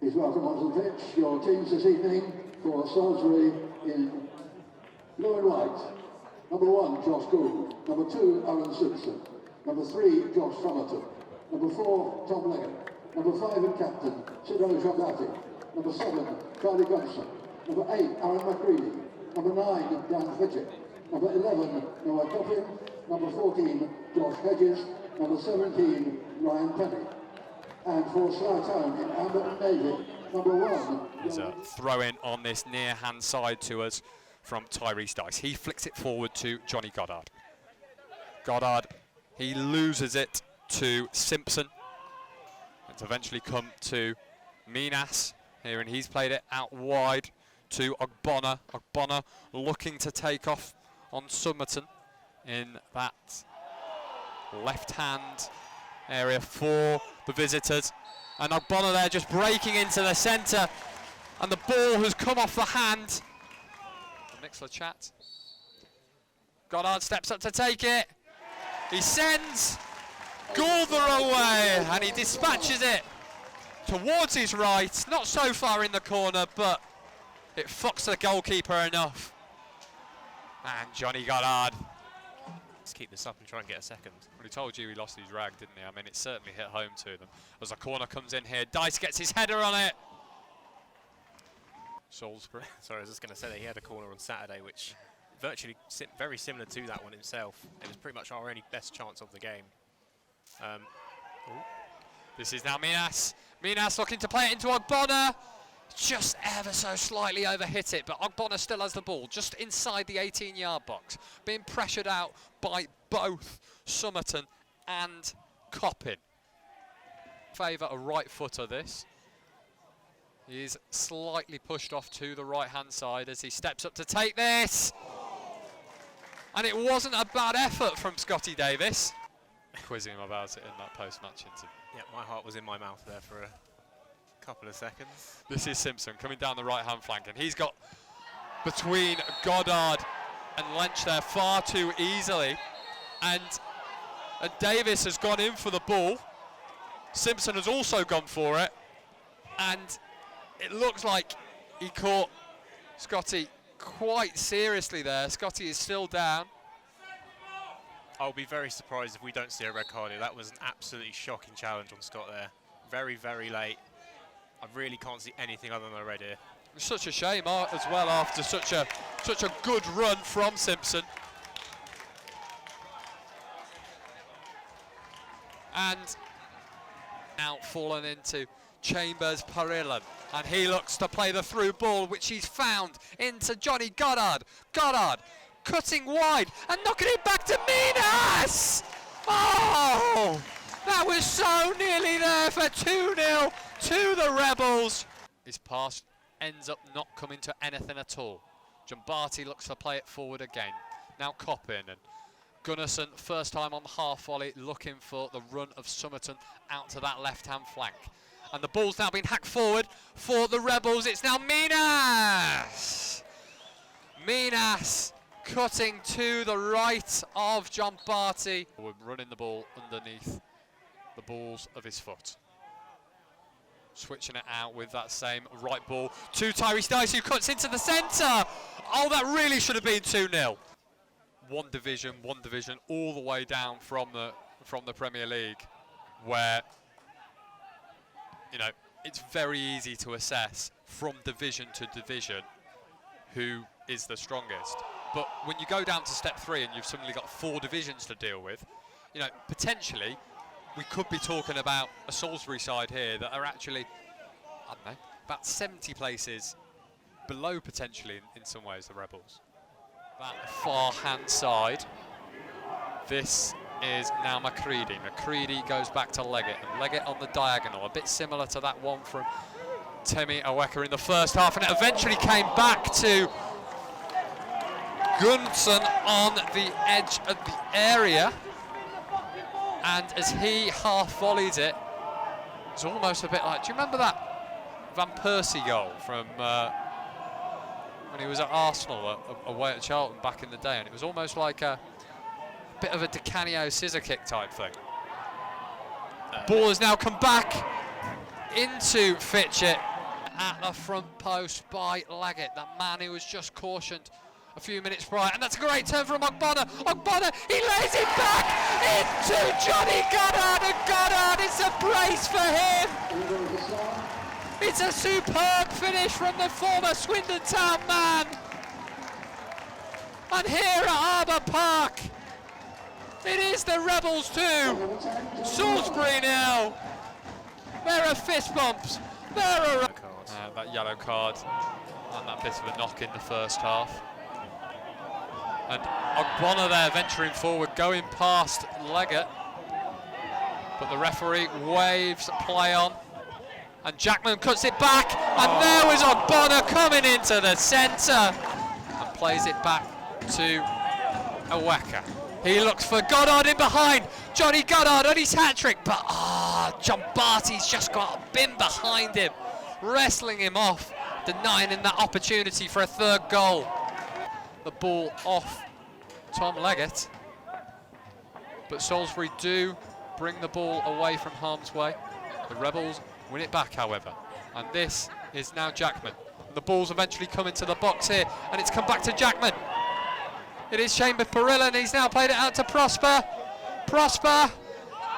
Please welcome onto the pitch your teams this evening for Salisbury in blue and white. Number 1, Josh Gould. Number 2, Alan Simpson. Number 3, Josh Somerton. Number 4, Tom Leggett. Number 5 and captain, Sidro Jambati. Number 7, Charlie Gunson. Number 8, Aaron McCready. Number 9, Dan Fitchett. Number 11, Noah Coppin. Number 14, Josh Hedges. Number 17, Ryan Penny. And for Slough Town in Amber and Navy, number 1. There's a throw-in on this near-hand side to us from Tyrese Dice. He flicks it forward to Johnny Goddard. Goddard, he loses it to Simpson. It's eventually come to Minas here, and he's played it out wide to Ogbonna. Ogbonna looking to take off on Somerton in that left-hand area for the visitors. And Ogbonna there just breaking into the centre, and the ball has come off the hand. The Mixler chat. Goddard steps up to take it. He sends Goulder away, and he dispatches it towards his right. Not so far in the corner, but it fucks the goalkeeper enough. And Johnny Goddard. Let's keep this up and try and get a second. Well, he told you he lost his rag, didn't he? I mean, it certainly hit home to them. As a corner comes in here, Dice gets his header on it. Salisbury. Sorry, I was just going to say that he had a corner on Saturday, which virtually very similar to that one himself. It was pretty much our only best chance of the game. This is now Minas. Minas looking to play it into Ogbonna. Just ever so slightly overhit it, but Ogbonna still has the ball just inside the 18-yard box, being pressured out by both Somerton and Coppin. Favour a right footer this. He's slightly pushed off to the right-hand side as he steps up to take this. And it wasn't a bad effort from Scotty Davis. Quizzing him about it in that post-match interview. Yeah, my heart was in my mouth there for a couple of seconds. This is Simpson coming down the right-hand flank, and he's got between Goddard and Lench there far too easily. And Davis has gone in for the ball. Simpson has also gone for it. And it looks like he caught Scotty quite seriously there. Scotty is still down. I'll be very surprised if we don't see a red card here. That was an absolutely shocking challenge on Scott there. Very, very late. I really can't see anything other than a red here. It's such a shame as well after such a good run from Simpson. And out fallen into Chambers Parillan, and he looks to play the through ball, which he's found into Johnny Goddard. Goddard cutting wide and knocking it back to Minas! Oh! That was so nearly there for 2-0 to the Rebels. His pass ends up not coming to anything at all. Jambati looks to play it forward again. Now Coppin and Gunnarsson, first time on the half volley, looking for the run of Somerton out to that left-hand flank. And the ball's now been hacked forward for the Rebels. It's now Minas! Minas cutting to the right of Jambati. We're running the ball underneath the balls of his foot. Switching it out with that same right ball to Tyrese Dice, who cuts into the centre. Oh, that really should have been 2-0. One division, all the way down from the Premier League, where, you know, it's very easy to assess from division to division who is the strongest. But when you go down to step 3 and you've suddenly got 4 divisions to deal with, you know, potentially we could be talking about a Salisbury side here that are actually, I don't know, about 70 places below potentially in some ways the Rebels. That far hand side. This is now McCready. McCready goes back to Leggett, and Leggett on the diagonal, a bit similar to that one from Temi Eweka in the first half, and it eventually came back to Gunnarsson on the edge of the area. And as he half volleys it, it's almost a bit like, do you remember that Van Persie goal from when he was at Arsenal away at Charlton back in the day? And it was almost like a bit of a Di Canio scissor kick type thing. Ball has now come back into Fitchett, at the front post by Leggett, the man who was just cautioned a few minutes prior, and that's a great turn from Ogbonna. Ogbonna, he lays it back into Johnny Goddard, and Goddard, it's a brace for him. It's a superb finish from the former Swindon Town man. And here at Arbour Park, it is the Rebels 2, Salisbury 0. There are fist bumps, there are... that yellow card, and that bit of a knock in the first half. And Ogbonna there venturing forward, going past Leggett. But the referee waves play on. And Jackman cuts it back, and there was Ogbonna coming into the centre. And plays it back to Eweka. He looks for Goddard in behind. Johnny Goddard on his hat-trick, but John Barty's just got a bin behind him, wrestling him off, denying him that opportunity for a third goal. The ball off Tom Leggett, but Salisbury do bring the ball away from harm's way. The Rebels win it back, however, and this is now Jackman. The ball's eventually come into the box here, and it's come back to Jackman. It is Chambers Parilla, and he's now played it out to Prosper. Prosper,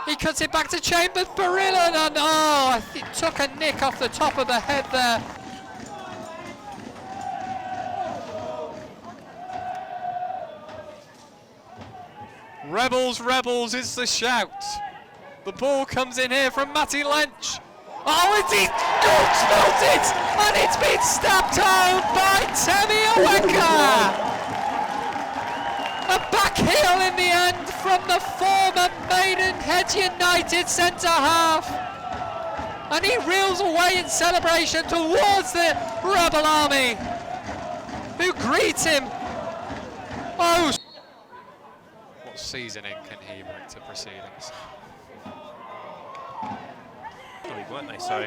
he cuts it back to Chambers Parilla, and it took a nick off the top of the head there. Rebels, Rebels is the shout. The ball comes in here from Matty Lynch. Oh, he smelt it, and it's been stabbed home by Temi Eweka. A back heel in the end from the former Maidenhead United centre-half. And he reels away in celebration towards the Rebel army, who greet him. Oh, what seasoning can he bring to proceedings? Weren't they? So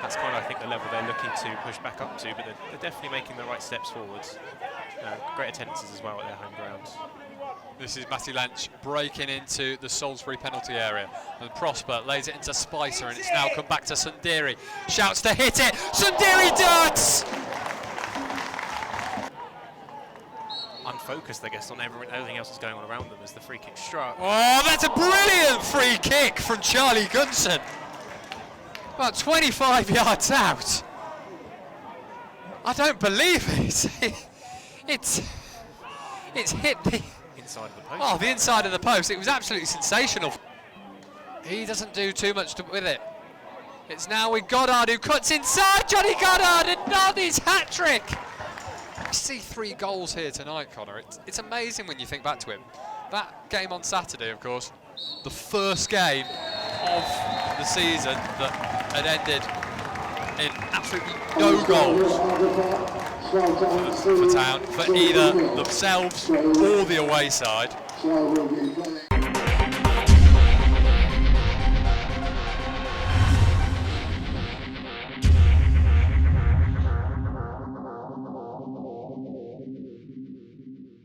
that's kind of, I think, the level they're looking to push back up to, but they're definitely making the right steps forwards. Great attendances as well at their home grounds. This is Matty Lynch breaking into the Salisbury penalty area, and Prosper lays it into Spicer, and it's now come back to Sundiri. Shouts to hit it. Sundiri darts. Unfocused, I guess, on everything else that's going on around them as the free kick struck. Oh, that's a brilliant free kick from Charlie Gunson. About 25 yards out. I don't believe it. It's hit the inside of the post. Oh, the inside of the post. It was absolutely sensational. He doesn't do too much with it. It's now with Godard, who cuts inside. Johnny Goddard, and not his hat-trick. I see 3 goals here tonight, Connor. It's amazing when you think back to him. That game on Saturday, of course, the first game of the season that had ended in absolutely no goals for Town, for either themselves or the away side.